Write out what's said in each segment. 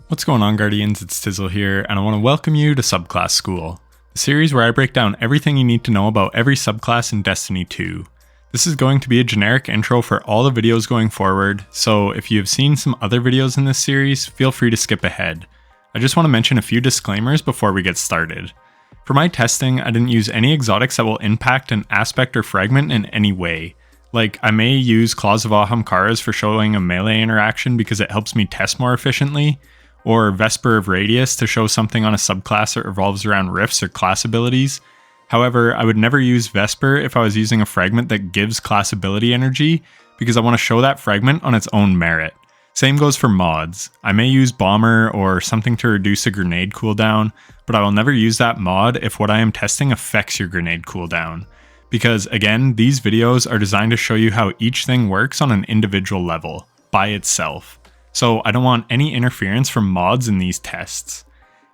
What's going on, Guardians? It's Tizzle here, and I want to welcome you to Subclass School, the series where I break down everything you need to know about every subclass in Destiny 2. This is going to be a generic intro for all the videos going forward, so if you have seen some other videos in this series, feel free to skip ahead. I just want to mention a few disclaimers before we get started. For my testing, I didn't use any exotics that will impact an aspect or fragment in any way. Like, I may use Claws of Ahamkaras for showing a melee interaction because it helps me test more efficiently, or Vesper of Radius to show something on a subclass that revolves around rifts or class abilities. However, I would never use Vesper if I was using a fragment that gives class ability energy, because I want to show that fragment on its own merit. Same goes for mods. I may use Bomber or something to reduce a grenade cooldown, but I will never use that mod if what I am testing affects your grenade cooldown. Because again, these videos are designed to show you how each thing works on an individual level, by itself. So I don't want any interference from mods in these tests.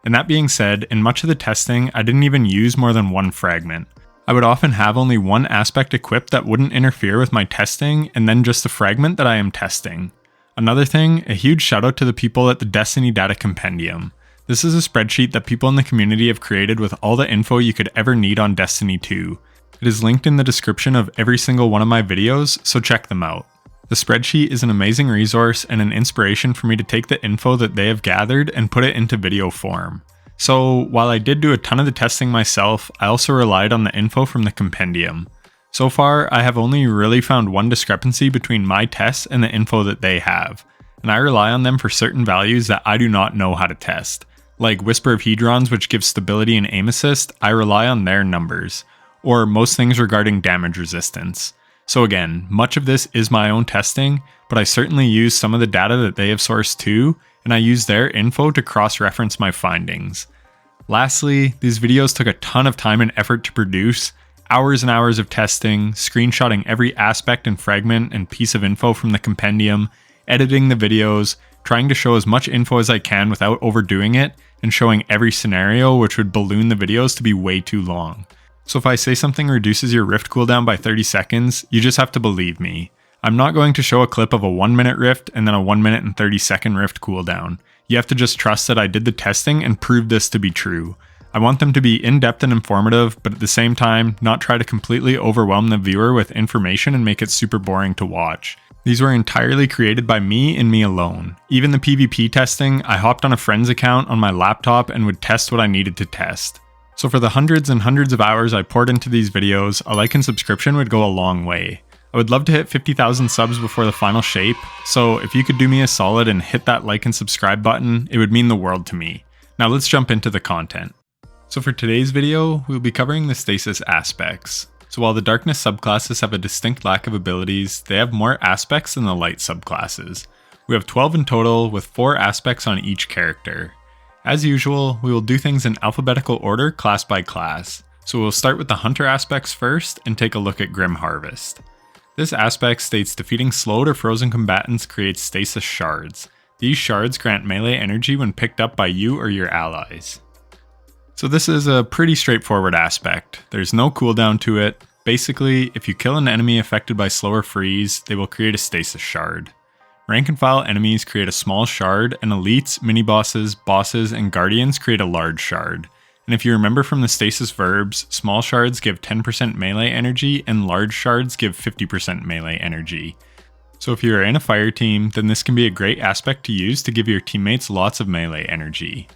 And that being said, in much of the testing, I didn't even use more than one fragment. I would often have only one aspect equipped that wouldn't interfere with my testing, and then just the fragment that I am testing. Another thing, a huge shout out to the people at the Destiny Data Compendium. This is a spreadsheet that people in the community have created with all the info you could ever need on Destiny 2. It is linked in the description of every single one of my videos, so check them out. The spreadsheet is an amazing resource and an inspiration for me to take the info that they have gathered and put it into video form. So while I did do a ton of the testing myself, I also relied on the info from the compendium. So far, I have only really found one discrepancy between my tests and the info that they have, and I rely on them for certain values that I do not know how to test. Like Whisper of Hedrons, which gives stability and aim assist, I rely on their numbers, or most things regarding damage resistance. So again, much of this is my own testing, but I certainly use some of the data that they have sourced too, and I use their info to cross-reference my findings. Lastly, these videos took a ton of time and effort to produce, hours and hours of testing, screenshotting every aspect and fragment and piece of info from the compendium, editing the videos, trying to show as much info as I can without overdoing it, and showing every scenario, which would balloon the videos to be way too long. So if I say something reduces your rift cooldown by 30 seconds, you just have to believe me. I'm not going to show a clip of a 1 minute rift and then a 1 minute and 30 second rift cooldown. You have to just trust that I did the testing and prove this to be true. I want them to be in-depth and informative, but at the same time, not try to completely overwhelm the viewer with information and make it super boring to watch. These were entirely created by me and me alone. Even the PvP testing, I hopped on a friend's account on my laptop and would test what I needed to test. So for the hundreds and hundreds of hours I poured into these videos, a like and subscription would go a long way. I would love to hit 50,000 subs before the final shape, so if you could do me a solid and hit that like and subscribe button, it would mean the world to me. Now let's jump into the content. So for today's video, we'll be covering the Stasis aspects. So while the Darkness subclasses have a distinct lack of abilities, they have more aspects than the Light subclasses. We have 12 in total, with 4 aspects on each character. As usual, we will do things in alphabetical order, class by class. So we'll start with the Hunter aspects first and take a look at Grim Harvest. This aspect states defeating slowed or frozen combatants creates stasis shards. These shards grant melee energy when picked up by you or your allies. So this is a pretty straightforward aspect. There's no cooldown to it. Basically, if you kill an enemy affected by slow or freeze, they will create a stasis shard. Rank and file enemies create a small shard, and elites, mini-bosses, bosses, and guardians create a large shard. And if you remember from the stasis verbs, small shards give 10% melee energy, and large shards give 50% melee energy. So if you are in a fire team, then this can be a great aspect to use to give your teammates lots of melee energy.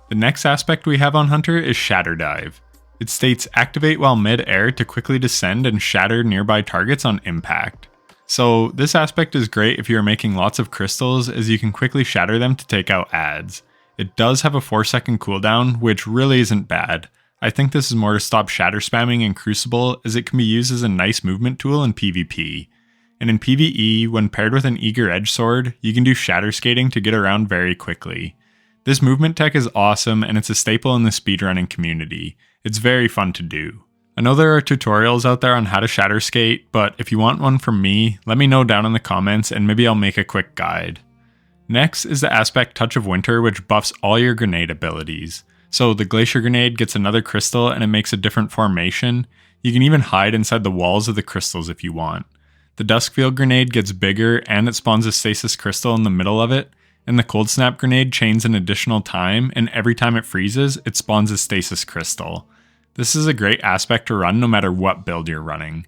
The next aspect we have on Hunter is Shatterdive. It states activate while mid-air to quickly descend and shatter nearby targets on impact. So this aspect is great if you are making lots of crystals, as you can quickly shatter them to take out adds. It does have a 4-second cooldown, which really isn't bad. I think this is more to stop shatter spamming in Crucible, as it can be used as a nice movement tool in PvP. And in PvE, when paired with an Eager Edge Sword, you can do shatter skating to get around very quickly. This movement tech is awesome, and it's a staple in the speedrunning community. It's very fun to do. I know there are tutorials out there on how to shatter skate, but if you want one from me, let me know down in the comments and maybe I'll make a quick guide. Next is the aspect Touch of Winter, which buffs all your grenade abilities. So the Glacier Grenade gets another crystal and it makes a different formation. You can even hide inside the walls of the crystals if you want. The Duskfield Grenade gets bigger and it spawns a Stasis crystal in the middle of it, and the Cold Snap grenade chains an additional time, and every time it freezes, it spawns a stasis crystal. This is a great aspect to run no matter what build you're running.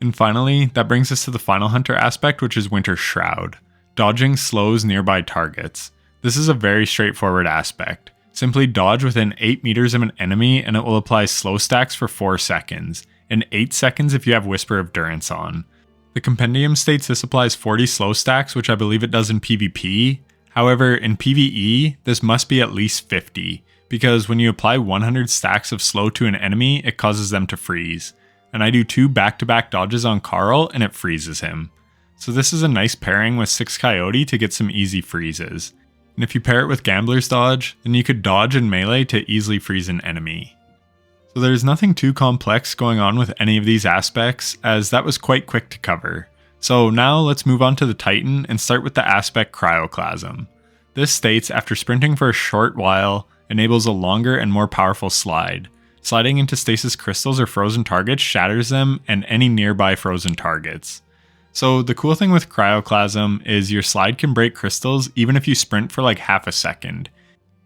And finally, that brings us to the final hunter aspect, which is Winter Shroud. Dodging slows nearby targets. This is a very straightforward aspect. Simply dodge within 8 meters of an enemy and it will apply slow stacks for 4 seconds, and 8 seconds if you have Whisper of Durance on. The Compendium states this applies 40 slow stacks, which I believe it does in PvP. However, in PvE, this must be at least 50, because when you apply 100 stacks of slow to an enemy, it causes them to freeze. And I do 2 back-to-back dodges on Carl, and it freezes him. So this is a nice pairing with 6 Coyote to get some easy freezes. And if you pair it with Gambler's Dodge, then you could dodge and melee to easily freeze an enemy. So there's nothing too complex going on with any of these aspects, as that was quite quick to cover. So now let's move on to the Titan and start with the aspect Cryoclasm. This states after sprinting for a short while, enables a longer and more powerful slide. Sliding into stasis crystals or frozen targets shatters them and any nearby frozen targets. So the cool thing with Cryoclasm is your slide can break crystals even if you sprint for like half a second.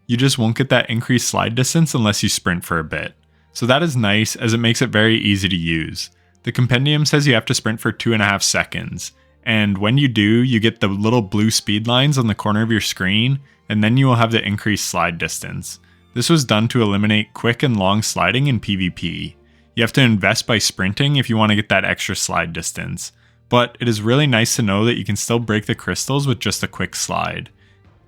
You just won't get that increased slide distance unless you sprint for a bit. So that is nice as it makes it very easy to use. The Compendium says you have to sprint for 2.5 seconds, and when you do, you get the little blue speed lines on the corner of your screen, and then you will have the increased slide distance. This was done to eliminate quick and long sliding in PvP. You have to invest by sprinting if you want to get that extra slide distance, but it is really nice to know that you can still break the crystals with just a quick slide.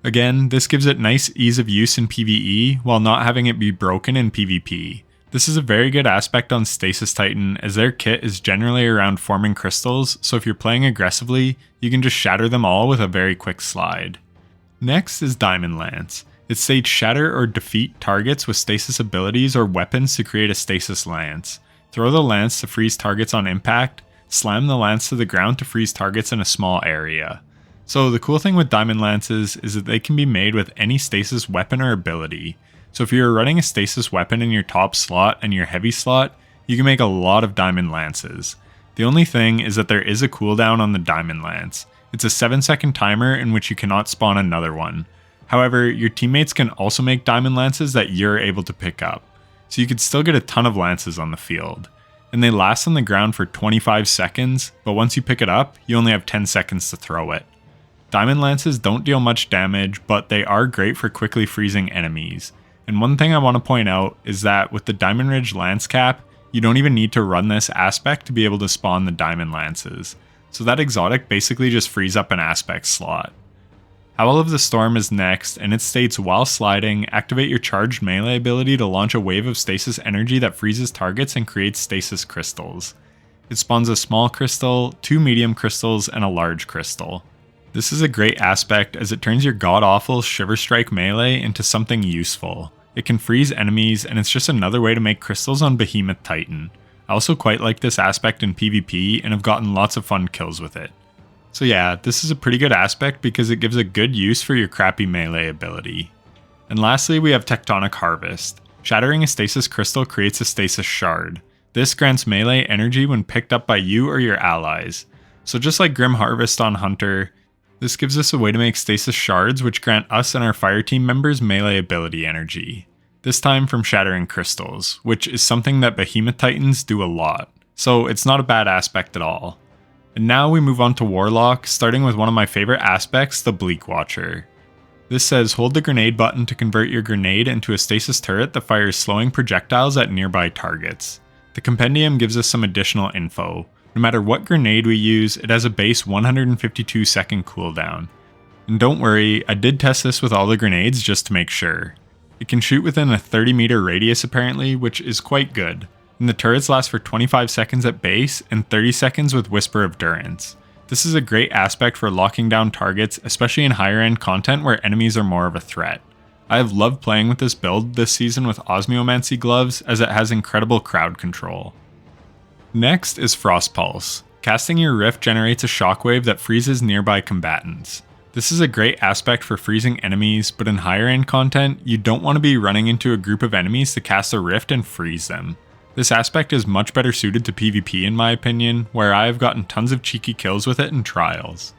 Again, this gives it nice ease of use in PvE while not having it be broken in PvP. This is a very good aspect on Stasis Titan as their kit is generally around forming crystals, so if you're playing aggressively, you can just shatter them all with a very quick slide. Next is Diamond Lance. It states shatter or defeat targets with stasis abilities or weapons to create a stasis lance. Throw the lance to freeze targets on impact, slam the lance to the ground to freeze targets in a small area. So the cool thing with Diamond Lances is that they can be made with any stasis weapon or ability. So if you're running a stasis weapon in your top slot and your heavy slot, you can make a lot of Diamond Lances. The only thing is that there is a cooldown on the Diamond Lance. It's a 7-second timer in which you cannot spawn another one. However, your teammates can also make Diamond Lances that you're able to pick up. So you could still get a ton of lances on the field. And they last on the ground for 25 seconds, but once you pick it up, you only have 10 seconds to throw it. Diamond Lances don't deal much damage, but they are great for quickly freezing enemies. And one thing I want to point out is that with the Diamond Ridge Lance Cap, you don't even need to run this aspect to be able to spawn the Diamond Lances. So that exotic basically just frees up an aspect slot. Howl of the Storm is next, and it states while sliding, activate your charged melee ability to launch a wave of stasis energy that freezes targets and creates stasis crystals. It spawns a small crystal, 2 medium crystals, and a large crystal. This is a great aspect as it turns your god-awful Shiver Strike melee into something useful. It can freeze enemies, and it's just another way to make crystals on Behemoth Titan. I also quite like this aspect in PvP and have gotten lots of fun kills with it. So yeah, this is a pretty good aspect because it gives a good use for your crappy melee ability. And lastly, we have Tectonic Harvest. Shattering a stasis crystal creates a stasis shard. This grants melee energy when picked up by you or your allies. So just like Grim Harvest on Hunter, this gives us a way to make stasis shards which grant us and our fire team members melee ability energy. This time from shattering crystals, which is something that Behemoth Titans do a lot. So it's not a bad aspect at all. And now we move on to Warlock, starting with one of my favorite aspects, the Bleak Watcher. This says hold the grenade button to convert your grenade into a stasis turret that fires slowing projectiles at nearby targets. The Compendium gives us some additional info. No matter what grenade we use, it has a base 152 second cooldown. And don't worry, I did test this with all the grenades just to make sure. It can shoot within a 30 meter radius apparently, which is quite good. And the turrets last for 25 seconds at base and 30 seconds with Whisper of Durance. This is a great aspect for locking down targets, especially in higher end content where enemies are more of a threat. I have loved playing with this build this season with Osmiomancy gloves as it has incredible crowd control. Next is Frostpulse. Casting your Rift generates a shockwave that freezes nearby combatants. This is a great aspect for freezing enemies, but in higher end content, you don't want to be running into a group of enemies to cast a Rift and freeze them. This aspect is much better suited to PvP in my opinion, where I have gotten tons of cheeky kills with it in trials.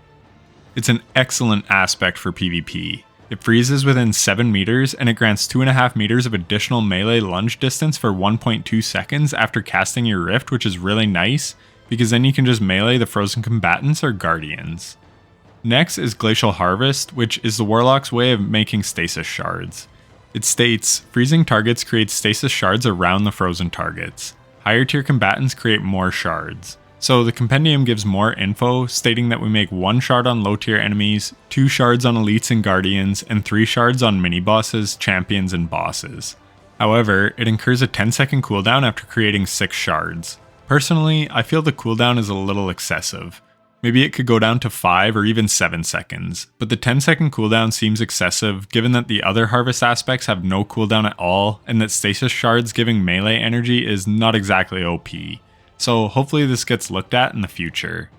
It's an excellent aspect for PvP. It freezes within 7 meters and it grants 2.5 meters of additional melee lunge distance for 1.2 seconds after casting your Rift, which is really nice because then you can just melee the frozen combatants or guardians. Next is Glacial Harvest, which is the Warlock's way of making stasis shards. It states, freezing targets create stasis shards around the frozen targets. Higher tier combatants create more shards. So the Compendium gives more info, stating that we make 1 shard on low tier enemies, 2 shards on elites and guardians, and 3 shards on mini-bosses, champions, and bosses. However, it incurs a 10-second cooldown after creating 6 shards. Personally, I feel the cooldown is a little excessive. Maybe it could go down to 5 or even 7 seconds, but the 10-second cooldown seems excessive given that the other harvest aspects have no cooldown at all, and that stasis shards giving melee energy is not exactly OP. So hopefully this gets looked at in the future.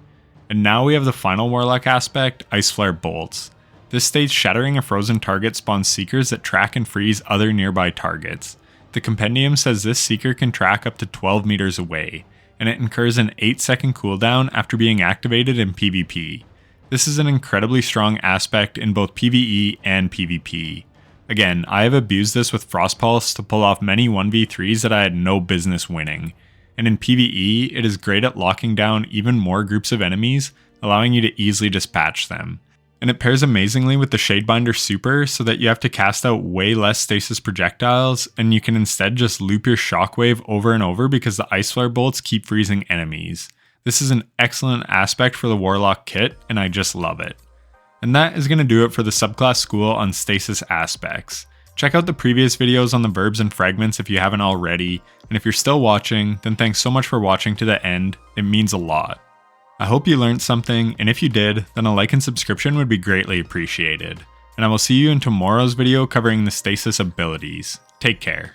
And now we have the final Warlock aspect, Iceflare Bolts. This states shattering a frozen target spawns seekers that track and freeze other nearby targets. The Compendium says this seeker can track up to 12 meters away, and it incurs an 8-second cooldown after being activated in PvP. This is an incredibly strong aspect in both PvE and PvP. Again, I have abused this with Frostpulse to pull off many 1v3s that I had no business winning. And in PvE, it is great at locking down even more groups of enemies, allowing you to easily dispatch them. And it pairs amazingly with the Shadebinder super so that you have to cast out way less stasis projectiles, and you can instead just loop your shockwave over and over because the Iceflare Bolts keep freezing enemies. This is an excellent aspect for the Warlock kit, and I just love it. And that is going to do it for the subclass school on stasis aspects. Check out the previous videos on the verbs and fragments if you haven't already, and if you're still watching, then thanks so much for watching to the end, it means a lot. I hope you learned something, and if you did, then a like and subscription would be greatly appreciated. And I will see you in tomorrow's video covering the stasis abilities. Take care.